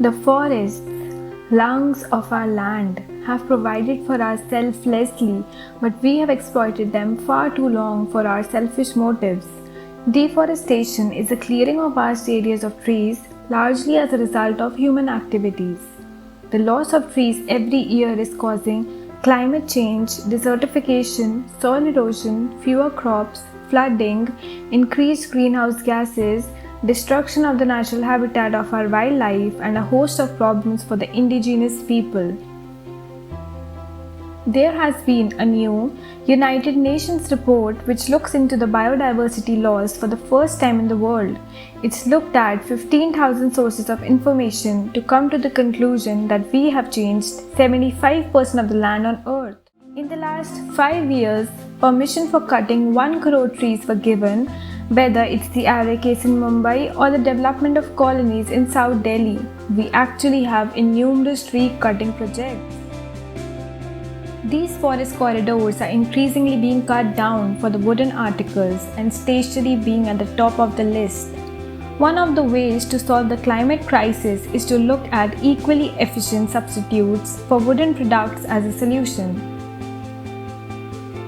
The forests, lungs of our land, have provided for us selflessly, but we have exploited them far too long for our selfish motives. Deforestation is the clearing of vast areas of trees, largely as a result of human activities. The loss of trees every year is causing climate change, desertification, soil erosion, fewer crops, flooding, increased greenhouse gases, destruction of the natural habitat of our wildlife, and a host of problems for the indigenous people. There has been a new United Nations report which looks into the biodiversity loss for the first time in the world. It's looked at 15,000 sources of information to come to the conclusion that we have changed 75% of the land on Earth. In the last 5 years, permission for cutting 1 crore trees were given, whether it's the array case in Mumbai or the development of colonies in South Delhi. We actually have innumerous tree cutting projects. These forest corridors are increasingly being cut down for the wooden articles and stationery being at the top of the list. One of the ways to solve the climate crisis is to look at equally efficient substitutes for wooden products as a solution.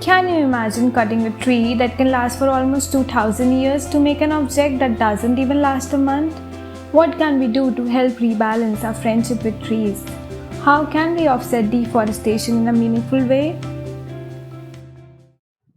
Can you imagine cutting a tree that can last for almost 2000 years to make an object that doesn't even last a month? What can we do to help rebalance our friendship with trees? How can we offset deforestation in a meaningful way?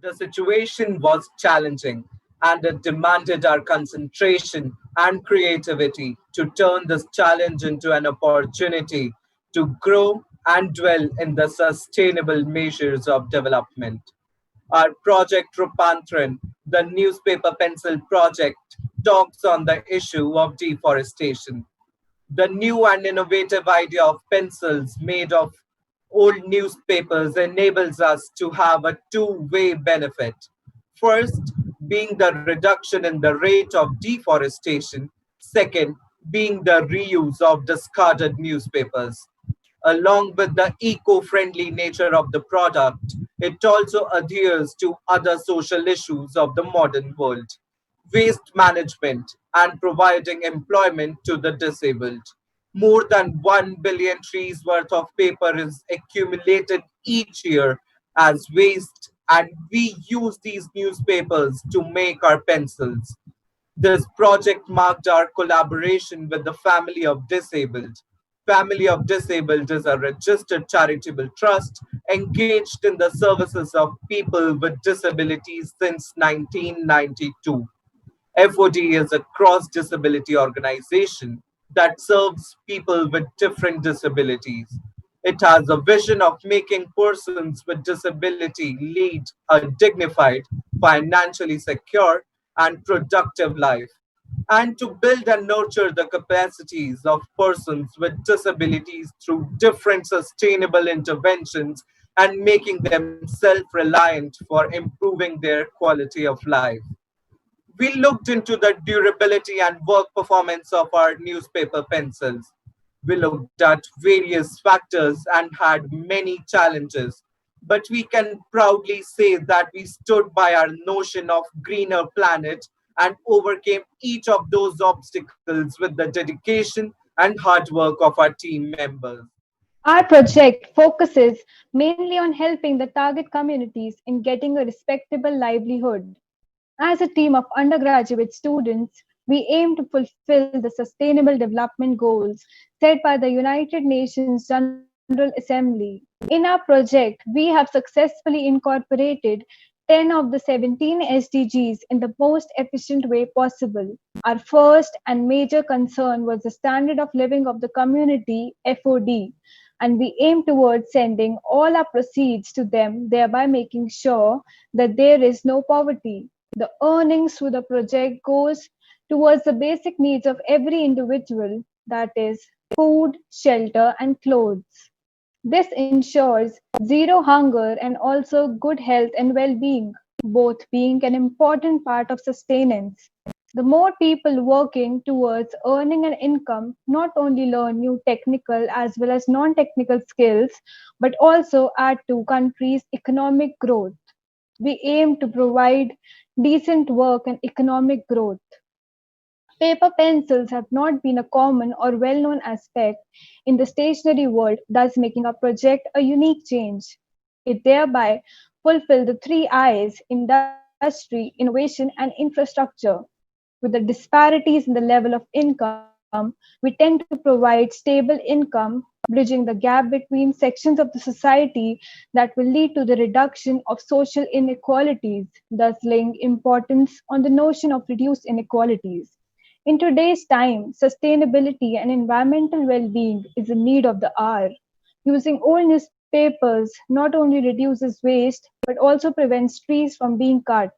The situation was challenging and it demanded our concentration and creativity to turn this challenge into an opportunity to grow and dwell in the sustainable measures of development. Our project Rupantran, the newspaper pencil project, talks on the issue of deforestation. The new and innovative idea of pencils made of old newspapers enables us to have a two-way benefit. First, being the reduction in the rate of deforestation. Second, being the reuse of discarded newspapers. Along with the eco friendly nature of the product, it also adheres to other social issues of the modern world: waste management and providing employment to the disabled. More than 1 billion trees worth of paper is accumulated each year as waste, and we use these newspapers to make our pencils. This project marked our collaboration with the Family of Disabled. Family of Disabled is a registered charitable trust engaged in the services of people with disabilities since 1992. FOD is a cross disability organization that serves people with different disabilities. It has a vision of making persons with disability lead a dignified, financially secure, and productive life, and to build and nurture the capacities of persons with disabilities through different sustainable interventions and making them self reliant for improving their quality of life. We looked into the durability and work performance of our newspaper pencils. We looked at various factors and had many challenges, but we can proudly say that we stood by our notion of greener planet and overcame each of those obstacles with the dedication and hard work of our team members. Our project focuses mainly on helping the target communities in getting a respectable livelihood. As a team of undergraduate students, we aim to fulfill the Sustainable Development Goals set by the United Nations General Assembly. In our project, we have successfully incorporated 10 of the 17 SDGs in the most efficient way possible. Our first and major concern was the standard of living of the community, FOD, and we aim towards sending all our proceeds to them, thereby making sure that there is no poverty. The earnings through the project goes towards the basic needs of every individual, that is food, shelter and clothes. This ensures zero hunger and also good health and well-being, both being an important part of sustenance. The more people working towards earning an income not only learn new technical as well as non-technical skills, but also add to country's economic growth. We aim to provide decent work and economic growth. Paper pencils have not been a common or well known aspect in the stationery world, thus making our project a unique change. It thereby fulfilled the three I's: industry, innovation, and infrastructure. With the disparities in the level of income, we tend to provide stable income, bridging the gap between sections of the society that will lead to the reduction of social inequalities, thus laying importance on the notion of reduced inequalities. In today's time, sustainability and environmental well being is a need of the hour. Using old newspapers not only reduces waste but also prevents trees from being cut.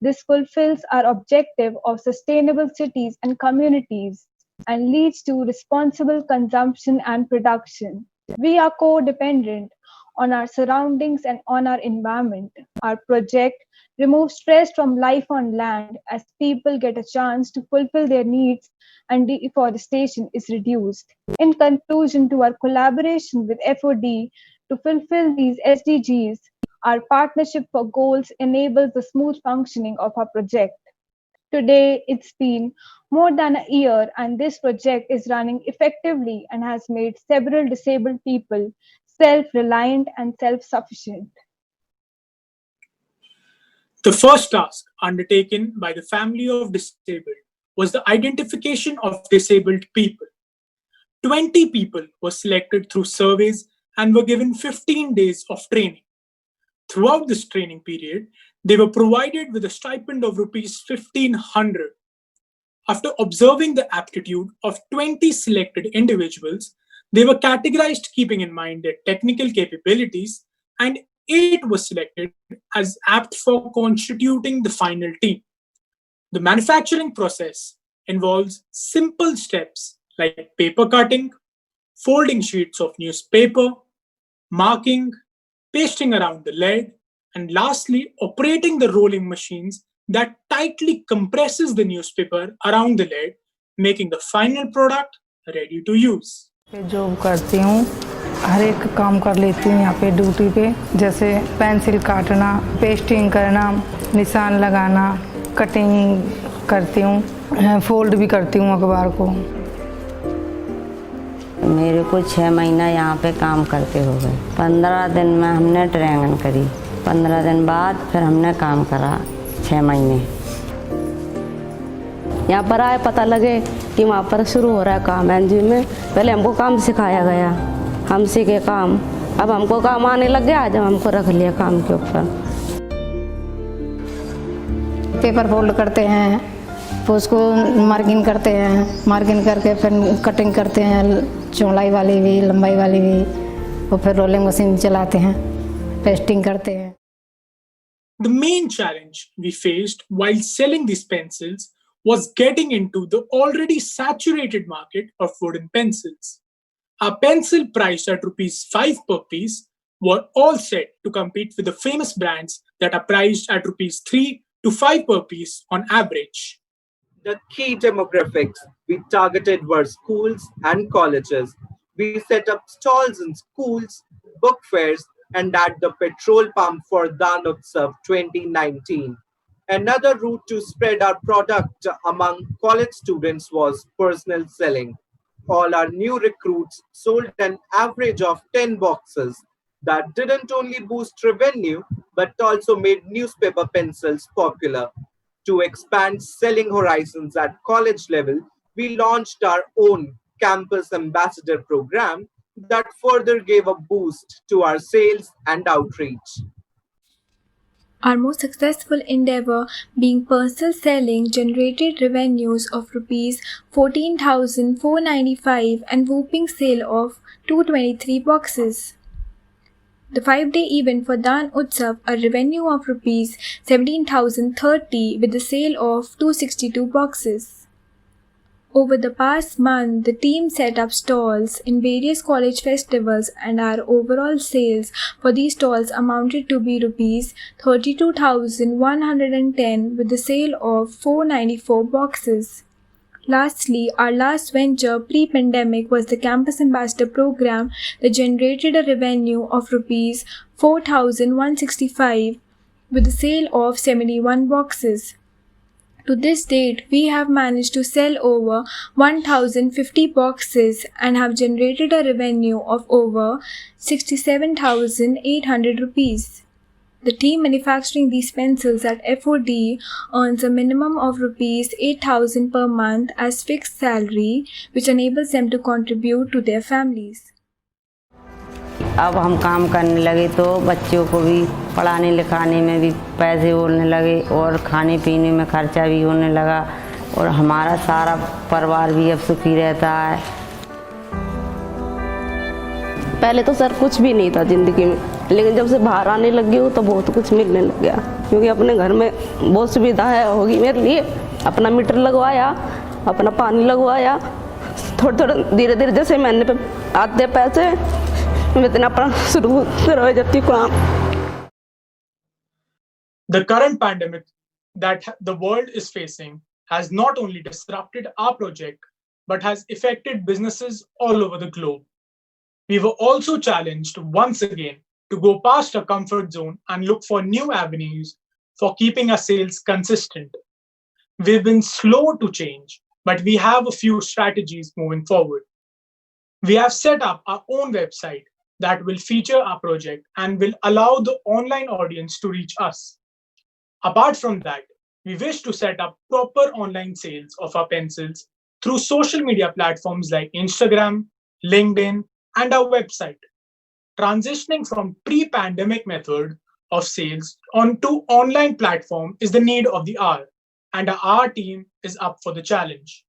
This fulfills our objective of sustainable cities and communities and leads to responsible consumption and production. We are codependent on our surroundings and on our environment. Our project removes stress from life on land as people get a chance to fulfill their needs and deforestation is reduced. In conclusion to our collaboration with FOD to fulfill these SDGs, our partnership for goals enables the smooth functioning of our project. Today, it's been more than a year, and this project is running effectively and has made several disabled people self reliant and self sufficient. The first task undertaken by the family of disabled was the identification of disabled people. 20 people were selected through surveys and were given 15 days of training. Throughout this training period, they were provided with a stipend of rupees 1500. After observing the aptitude of 20 selected individuals, they were categorized keeping in mind their technical capabilities, and 8 were selected as apt for constituting the final team. The manufacturing process involves simple steps like paper cutting, folding sheets of newspaper, marking, pasting around the lead, and lastly, operating the rolling machines that tightly compresses the newspaper around the lead, making the final product ready to use. Job करती हूँ, हर एक काम कर लेती हूँ यहाँ पे duty पे, जैसे पेंसिल काटना, पेस्टिंग करना, निशान लगाना, कटिंग करती हूँ, फोल्ड भी करती हूँ अखबार को। मेरे को 6 महीना यहाँ पे काम करते हो गए। 15 दिन में हमने ट्रेनिंग करी, 15 दिन बाद फिर हमने काम करा 6 महीने। यहाँ पर आए पता लगे कि वहाँ पर शुरू हो रहा है काम एनजीओ में। पहले हमको काम सिखाया गया, हम सीखे काम, अब हमको काम आने लग गया, जब हमको रख लिया काम के ऊपर। पेपर फोल्ड करते हैं, फिर उसको मार्किंग करते हैं, मार्किंग करके फिर कटिंग करते हैं, चौड़ाई वाली भी, लंबाई वाली भी, और फिर रोलिंग मशीन चलाते हैं, पेस्टिंग करते हैं। The main challenge we faced while selling these pencils was getting into the already saturated market of wooden pencils. Our pencil priced at rupees 5 per piece were all set to compete with the famous brands that are priced at rupees 3 to 5 per piece on average. The key demographics we targeted were schools and colleges. We set up stalls in schools, book fairs, and at the petrol pump for Danutsav 2019. Another route to spread our product among college students was personal selling. All our new recruits sold an average of 10 boxes. That didn't only boost revenue, but also made newspaper pencils popular. To expand selling horizons at college level, we launched our own campus ambassador program that further gave a boost to our sales and outreach. Our most successful endeavor, being personal selling, generated revenues of rupees 14,495 and whooping sale of 223 boxes. The 5-day event for Dan Utsav, a revenue of rupees 17,030 with the sale of 262 boxes. Over the past month, the team set up stalls in various college festivals, and our overall sales for these stalls amounted to be rupees 32,110 with the sale of 494 boxes. Lastly, our last venture pre-pandemic was the Campus Ambassador program that generated a revenue of rupees 4,165 with the sale of 71 boxes. To this date, we have managed to sell over 1050 boxes and have generated a revenue of over 67,800 rupees. The team manufacturing these pencils at FOD earns a minimum of rupees 8,000 per month as fixed salary, which enables them to contribute to their families. अब हम काम करने लगे तो बच्चों को भी पढ़ाने लिखाने में भी पैसे होने लगे और खाने पीने में खर्चा भी होने लगा और हमारा सारा परिवार भी अब सुखी रहता है। पहले तो सर कुछ भी नहीं था ज़िंदगी में, लेकिन जब से बाहर आने लगी हूँ तो बहुत कुछ मिलने लग गया, क्योंकि अपने घर में बहुत सुविधा है होगी मेरे लिए। अपना मीटर लगवाया, अपना पानी लगवाया, थोड़े थोड़े धीरे धीरे जैसे महीने पे आते पैसे मैं इतना अपना शुरू करवा जाती हूँ काम। The current pandemic that the world is facing has not only disrupted our project, but has affected businesses all over the globe. We were also challenged once again to go past our comfort zone and look for new avenues for keeping our sales consistent. We've been slow to change, but we have a few strategies moving forward. We have set up our own website that will feature our project and will allow the online audience to reach us. Apart from that, we wish to set up proper online sales of our pencils through social media platforms like Instagram, LinkedIn, and our website. Transitioning from pre-pandemic method of sales onto online platform is the need of the hour, and our team is up for the challenge.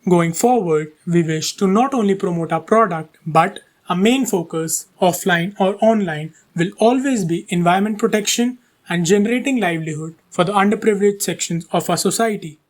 Going forward, we wish to not only promote our product, but our main focus, offline or online, will always be environment protection and generating livelihood for the underprivileged sections of our society.